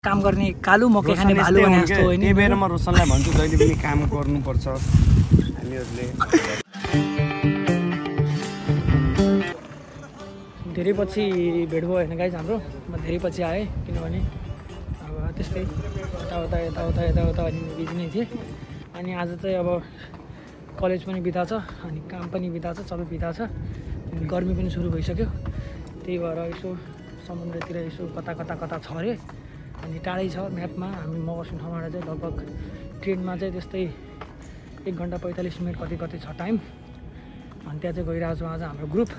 काम गर्ने कालु मकै खाने भालु भने जस्तो होइन। त्यही भएर म रोशनलाई भन्छु जहिले पनि काम गर्नुपर्छ हामीहरूले। धेरै पछि भेट भयो होइन गाइज हाम्रो। म धेरै पछि आएँ किनभने अब त्यस्तै यताउता अनि बिजी नै थिएँ। अनि आज चाहिँ अब कलेज पनि बिदा छ अनि काम पनि बिदा छ, सबै बिदा छ। अनि गर्मी पनि सुरु भइसक्यो, त्यही भएर यसो समुद्रतिर यसो कता छ अरे। अनि टाढै छ म्यापमा, हामी म बस्ने ठाउँबाट चाहिँ लगभग ट्रेनमा चाहिँ त्यस्तै 1 घन्टा 45 मिनट कति छ टाइम। अनि त्यहाँ चाहिँ गइरहेको छौँ आज हाम्रो ग्रुप।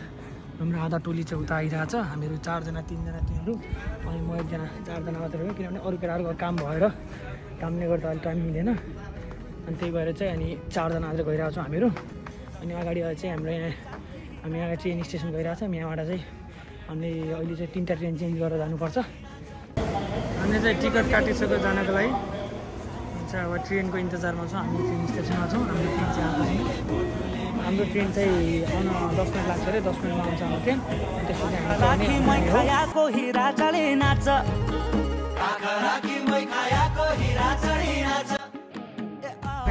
हाम्रो आधा टोली चाहिँ उता आइरहेको छ, हामीहरू 4 जना 3 जना तिनीहरू अनि म 1 जना, 4 जना मात्रै हो किनभने अरू केटाहरूको काम भएर कामले गर्दा अहिले टाइम मिलेन। अनि त्यही भएर चाहिँ अनि 4 जना आज गइरहेको छौँ हामीहरू। अनि अगाडि चाहिँ हाम्रो हामी यहाँ ट्रेन स्टेसन गइरहेको छौँ। यहाँबाट चाहिँ अनि अहिले चाहिँ 3टा ट्रेन चेन्ज गरेर जानुपर्छ। अनि चाहिँ टिकट काटिसक्यो जानको लागि। चाहिँ अब ट्रेनको इन्तजारमा छौँ, हामी ट्रेन स्टेसनमा छौँ। हाम्रो ट्रेन चाहिँ आउन 10 मिनट लाग्छ अरे, 10 मिनटमा आउँछ हाम्रो ट्रेन। त्यसपछि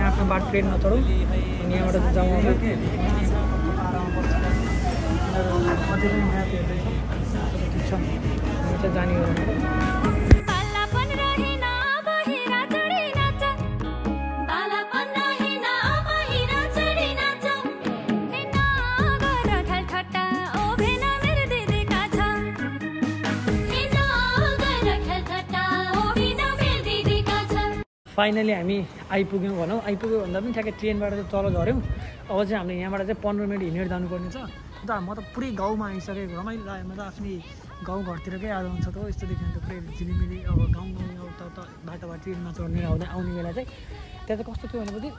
आफ्नो बाटो ट्रेनमा चढौँ अनि यहाँबाट चाहिँ जाउँ। अझै पनि म्याप हेर्दैछ, ठिक छ चाहिँ जाने हो। फाइनली हामी आइपुग्यौँ भनौँ। आइपुग्यो भन्दा पनि ठ्याक्कै ट्रेनबाट चाहिँ तल झऱ्यौँ। अब चाहिँ हामीले यहाँबाट चाहिँ 15 मिनट हिँडेर जानुपर्ने छ। अन्त म त पुरै गाउँमा आइसकेको, रमाइलो लाग्यो। म त आफ्नै गाउँघरतिरकै आज हुन्छ त यस्तो देख्यो भने त पुरै झिलिमिली अब गाउँ त बाटोबाट ट्रेनमा चढ्ने आउने बेला चाहिँ त्यहाँ चाहिँ कस्तो थियो भनेपछि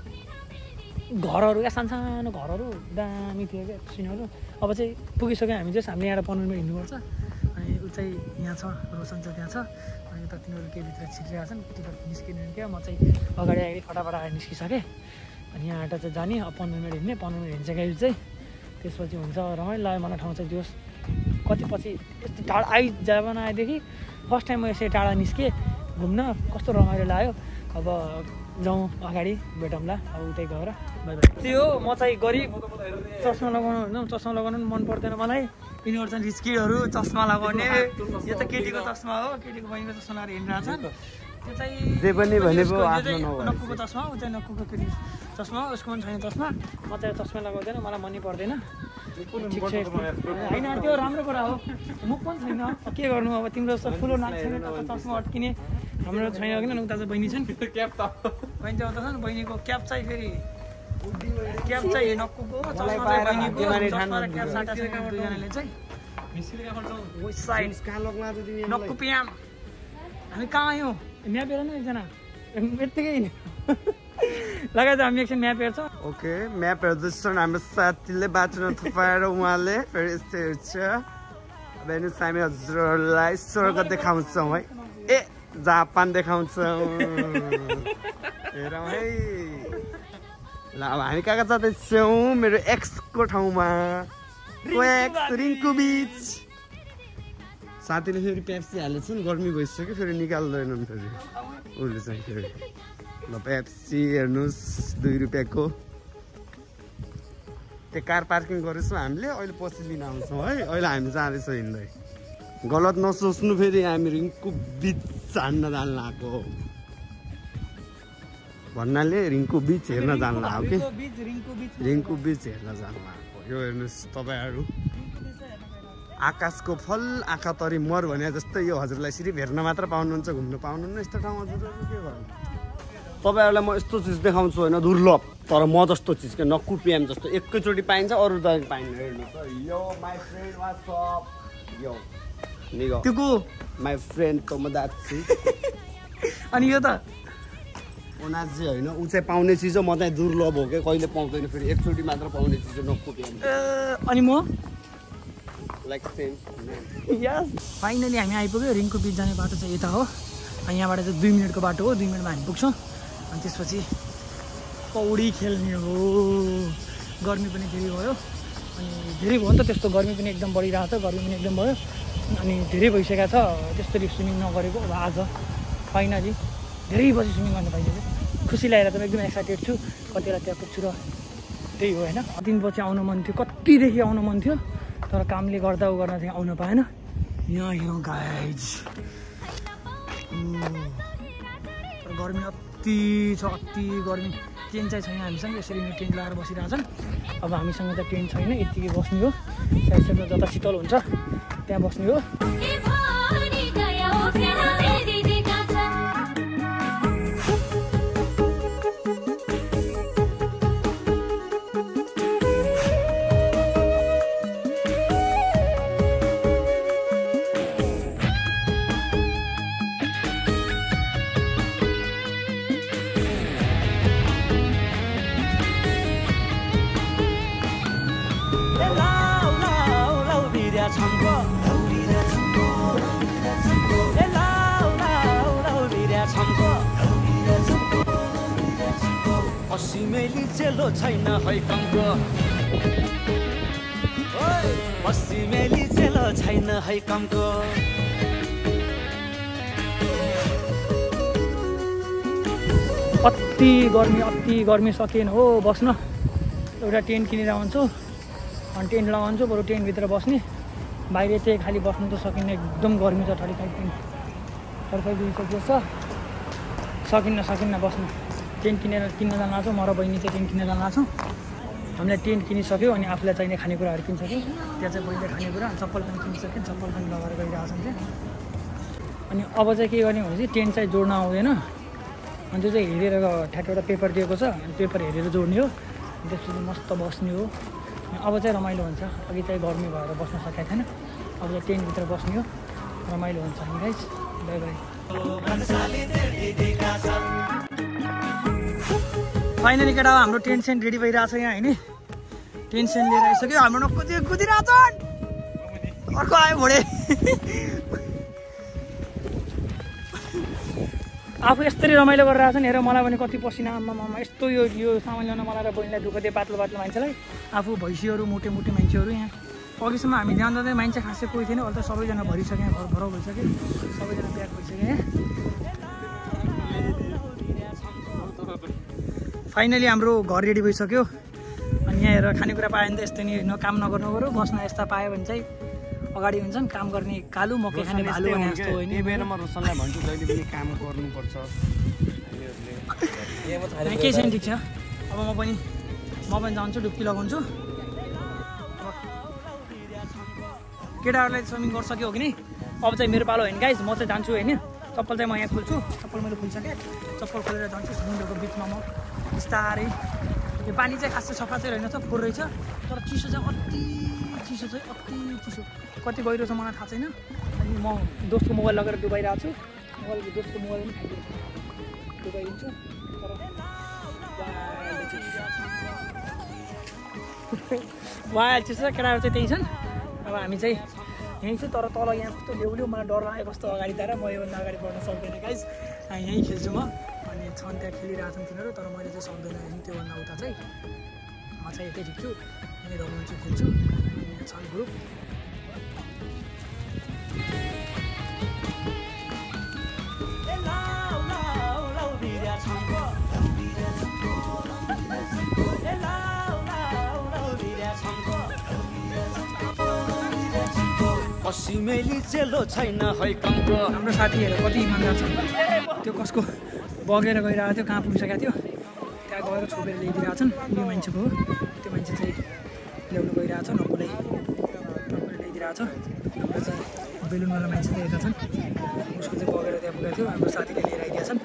घरहरू क्या सानो घरहरू दामी थियो क्या सिनहरू। अब चाहिँ पुगिसक्यो हामी चाहिँ, हामीले यहाँ 15 मिनट हिँड्नुपर्छ। अनि ऊ चाहिँ यहाँ छ, रोशन चाहिँ त्यहाँ छ। अनि त तिनीहरू केही भित्र छिरिरहेको छन्, टिकट निस्किनु क्या। म चाहिँ अगाडि फटाफट आएर निस्किसकेँ। अनि यहाँबाट चाहिँ जाने, अब 15 मिनट हिँड्ने, 15 मिनट हिँडिसकेपछि चाहिँ त्यसपछि हुन्छ। रमाइलो लाग्यो मलाई ठाउँ चाहिँ जोस्। कति पछि यस्तो टाढा जान आएदेखि फर्स्ट टाइम म यसरी टाढा निस्केँ घुम्न, कस्तो रमाइलो लाग्यो। अब जाउँ अगाडि भेटौँला अब उतै गएर। त्यही हो, म चाहिँ गरिब, चस्मा लगाउनु भन्छ, चस्मा लगाउनु पनि मन पर्दैन मलाई। यिनीहरू चाहिँ रिस्किडहरू चस्मा लगाउने। यो त केटीको चस्मा हो, केटीको बहिनीको चस्मा लगाएर हिँडिरहेको छ। त्यो चाहिँ जे पनि भनेको आफ्नो नक्कुको चस्मा हो, ऊ चाहिँ नक्कुको केटी चस्मा हो, उसको पनि छैन चस्मा। म चाहिँ चस्मा लगाउँदैन, मलाई मनै पर्दैन। ठिक छ होइन, त्यो राम्रो कुरा हो। मुख पनि छैन, के गर्नु अब, तिम्रो जस्तो ठुलो नाक छैन चस्मा अट्किने। हाम्रो छैन किन, उता चाहिँ बहिनी छन्, क्याप त बहिनी चाहिँ उता छ नि, बहिनीको क्याप चाहिँ फेरि क्याप चाहिँ नक्कुको चस्मा चाहिँ बहिनीको, क्याप साटासकेको दुईजनाले चाहिँ नक्कु पियाम। हामी कहाँ आयौँ, म्याप हेर न एकजना यत्तिकै लगाएर हामी एकछिन म्याप हेर्छौँ। ओके, म्याप हेर्दैछन् हाम्रो साथीले बाटोमा थुपाएर उहाँले फेरि यस्तो हेर्छ। अब हेर्नुहोस् हामी हजुरहरूलाई स्वर्ग देखाउँछौँ है, ए जापान देखाउँछौँ। हेरौँ है ल। अब हामी कहाँ जाँदैछौँ, मेरो एक्सको ठाउँमा, रिङ्कु बिच। साथीले फेरि पेप्सी हालेछन्, गर्मी भइसक्यो फेरि निकाल्दैनन् फेरि उसले चाहिँ फेरि। ल पेप्सी हेर्नुहोस् 2 रुपियाँको। त्यो कार पार्किङ गरेछौँ हामीले, अहिले पछि लिन आउँछौँ है। अहिले हामी जाँदैछौँ हिँड्दै, गलत नसोच्नु फेरि हामी रिङ्कु बिच हान्न जानु आएको भन्नाले रिङ्कु बिच हेर्न जानु आएको कि, रिङ्कु बिच हेर्न जानु आएको। यो हेर्नुहोस् तपाईँहरू, आकाशको फल आँखा तरी मर भने जस्तै यो हजुरलाई सिर्फ हेर्न मात्र पाउनुहुन्छ, घुम्न पाउनुहुन्न यस्तो ठाउँ। हजुरहरू के गर्नु, तपाईँहरूलाई म यस्तो चिज देखाउँछु होइन, दुर्लभ तर म जस्तो चिज क्या, नक्कु पिएम जस्तो एकैचोटि पाइन्छ, अरू त पाइन्न। हेर्नुहोस् यो माई फ्रेन्ड वाट्सअप, यो निगो माई फ्रेन्ड तोमदाची। अनि यो त उनीहरू चाहिँ होइन, ऊ चाहिँ पाउने चिज हो, म चाहिँ दुर्लभ हो क्या, कहिले पाउँदैन फेरि, एकचोटि मात्र पाउने चिज हो नक्कु पिएम। अनि म लाइक सेम यस। फाइनली हामी आइपुग्यो। रिङ्कु बिच जाने बाटो चाहिँ यता हो। अनि यहाँबाट चाहिँ 2 मिनटको बाटो हो, 2 मिनटमा हामी पुग्छौँ। अनि त्यसपछि पौडी खेल्ने हो। गर्मी पनि धेरै भयो, अनि धेरै भयो नि त, त्यस्तो गर्मी पनि एकदम बढिरहेको छ, गर्मी पनि एकदम भयो। अनि धेरै भइसकेको छ त्यसरी स्विमिङ नगरेको। अब आज फाइनली धेरै बजी स्विमिङ गर्न पाइसक्यो खुसी लागेर त एकदम एक्साइटेड छु कति बेला त्यहाँ पुग्छु र त्यही हो होइन 3 बजी आउनु मन थियो कतिदेखि आउनु मन थियो तर कामले गर्दा गर्न चाहिँ आउनु पाएन यहाँ हेरौँ गाइज गर्मी अति छ अति गर्मी टेन्ट चाहिँ छैन हामीसँग यसरी नै टेन्ट लगाएर बसिरहेछन् अब हामीसँग त टेन्ट छैन यत्तिकै बस्ने हो साइडमा जता शीतल हुन्छ त्यहाँ बस्ने हो मेली चेलो छैन है कङ्को मेली चेलो छैन है कङ्को अति गर्मी सकिएन हो बस्न एउटा टेन्ट किनेर आउँछु अनि टेन्ट लगाउँछु बरु टेन्टभित्र बस्ने बाहिर चाहिँ खालि बस्नु त सकिन्न एकदम गर्मी छ 35 डिग्री सेल्सियस छ सकिन्न बस्नु टेन्ट किन्न जान लाग्छौँ म र बहिनी चाहिँ टेन्ट किन्न जान लाग्छौँ हामीले टेन्ट किनिसक्यो अनि आफूलाई चाहिने खानेकुराहरू किनिसक्यो त्यहाँ चाहिँ बहिनीले खानेकुरा अनि चप्पल पनि किनिसक्यो चप्पल पनि लगाएर गइरहेछौँ चाहिँ अनि अब चाहिँ के गर्ने भनेपछि टेन्ट चाहिँ जोड्न आउँदैन अनि त्यो चाहिँ हेरेर ठ्याक्कै एउटा पेपर दिएको छ अनि पेपर हेरेर जोड्ने हो त्यसपछि मस्त बस्ने हो अब चाहिँ रमाइलो हुन्छ अघि चाहिँ गर्मी भएर बस्न सकेको थिएन अब चाहिँ टेन्टभित्र बस्ने हो रमाइलो हुन्छ हामी गाइस बाई बाई फाइनली केटा हाम्रो टेन्ट सेन्ट रेडी भइरहेछ यहाँ होइन टेन्ट सेन्ट लिएर आइसक्यो हाम्रो नक्को चाहिँ कुदिरहेछ अर्को आयो भोडे आफू यसरी रमाइलो गरेर आएको छ नि हेर मलाई पनि कति पसिना आमामा यस्तो यो सामान ल्याउन मलाई र बहिनीलाई दुःख दियो पातलो मान्छेलाई आफू भैँसीहरू मोटे मान्छेहरू यहाँ अघिसम्म हामी ध्यान दिँदै मान्छे खासै कोही थिएन अहिले त सबैजना भरिसक्यो भरौ भइसक्यो सबैजना प्याक भइसक्यो फाइनली हाम्रो घर रेडी भइसक्यो अनि यहाँ हेर खानेकुरा पायो भने त यस्तो नि काम नगर्नु पऱ्यो बस्न यस्ता पायो भने चाहिँ अगाडि हुन्छन् काम गर्ने कालु मकै खाने भालु भने जस्तो होइन त्यही बेरमा रोशनलाई भन्छु जहिले पनि काम गर्नुपर्छ केही छैन ठिक छ अब म पनि जान्छु डुब्की लगाउँछु केटाहरूलाई स्विमिङ गरिसक्यो हो कि नि अब चाहिँ मेरो पालो होइन गाइस म चाहिँ जान्छु होइन चप्पल चाहिँ म यहाँ खोल्छु चप्पल मैले खोलिसकेँ चप्पल खोलेर जान्छु समुद्रको बिचमा म बिस्तारै यो पानी चाहिँ खासै सफा चाहिँ रहेनछ फोहोर रहेछ तर चिसो चाहिँ अति चिसो कति गहिरो छ मलाई थाहा छैन अनि म दोस्तको मोबाइल लगेर डुबाइरहेको छु दोस्तको मोबाइल पनि खाइदिन्छु डुबाइदिन्छु तर वाइल्ड चिसो छ केटाहरू चाहिँ त्यही छन् अब हामी चाहिँ यहीँ छु तर तल यहाँ कस्तो ल्याउल्यो मलाई डर लाग्यो कस्तो अगाडि तर म योभन्दा अगाडि बढ्न सक्दैन गाइस यहीँ खेल्छु म अनि छन् त्यहाँ खेलिरहेछन् तिनीहरू तर मैले चाहिँ सक्दैन त्योभन्दा उता चाहिँ म चाहिँ यतै ठिक्छु यहीँ रमाउँछु खेल्छु छन् ग्रुप मेली चेलो छैन है कङ्को हाम्रो साथीहरू कति इमान्दार छ त्यो कसको बगेर गइरहेको थियो कहाँ पुगिसकेको थियो त्यहाँ गएर छोपेर ल्याइदिरहेछन् यो मान्छेको हो त्यो मान्छे चाहिँ ल्याउनु गइरहेछ नक्कुलाई ल्याइदिरहेछ हाम्रो चाहिँ बेलुनवाला मान्छे चाहिँ यता छन् उसको चाहिँ बगेर त्यहाँ पुगेको थियो हाम्रो साथीले लिएर आइदिएछन्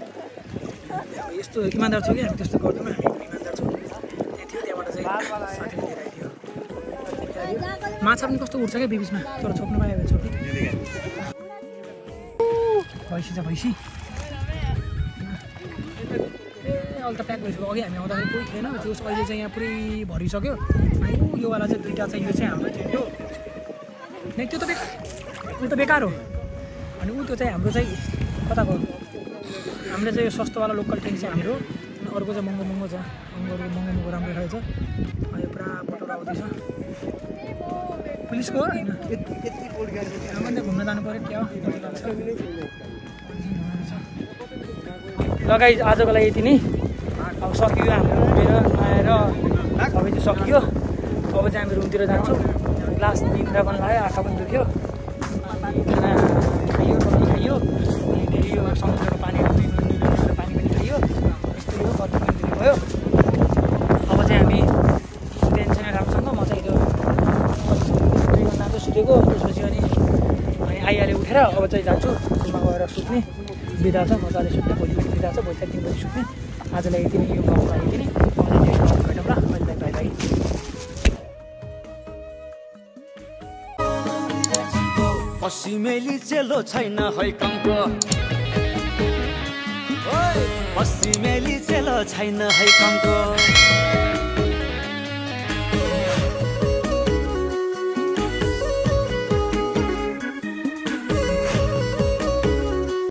यस्तो इमान्दार छौँ कि हामी त्यस्तो गर्दैनौँ हामी इमान्दार छौँ त्यहाँ थियो त्यहाँबाट चाहिँ साथीले लिएर आइदियो माछा पनि कस्तो उठ्छ क्या बिचमा तर छोप्नु पायो भने छोप्नु भैँसी छ भैँसी अहिले त प्याक भइसक्यो अघि हामी आउँदाखेरि कोही थिएन त्यो अहिले चाहिँ यहाँ पुरै भरिसक्यो अनि योवाला चाहिँ दुईवटा चाहिँ यो चाहिँ हाम्रो थियो नै त्यो त बेकार हो अनि त्यो चाहिँ हाम्रो चाहिँ कताको हाम्रो चाहिँ यो सस्तोवाला लोकल ट्रेन चाहिँ हाम्रो अर्को चाहिँ महँगो छ महँगो राम्रो रहेछ अहिले पुरा पटोरा आउँदैछ पुलिसको हो होइन घुम्न जानु पऱ्यो क्या लगाइ आजको लागि यति नै अब सकियो हाम्रो घुमेर आएर सबै चाहिँ सकियो अब चाहिँ हामी रुमतिर जान्छौँ लास्ट निन्द्रा पनि लाग्यो आँखा पनि दुख्यो खाना खाइयो टक्कै खाइयो अनि फेरि यो समुद्रको पानीहरू पानी पनि खाइयो यस्तो यो कति पनि भयो अब चाहिँ हामी टेन्सनै राम्रोसँग म चाहिँ त्यो 2 घन्टा जस्तो सुतेको त्यसपछि अनि आइहाल्यो उठेर अब चाहिँ जान्छु रुममा गएर सुत्ने बिदा छ मजाले सुत्ने भोलि पनि बिदा छ भोलि 3 बजी सुत्ने आजलाई यति नै यो गफ लागि यति नै भेटौँ ल अहिले बाई बाई पश्चिमेली चेलो छैन है कङ्को पश्चिमेली चेलो छैन है कङ्को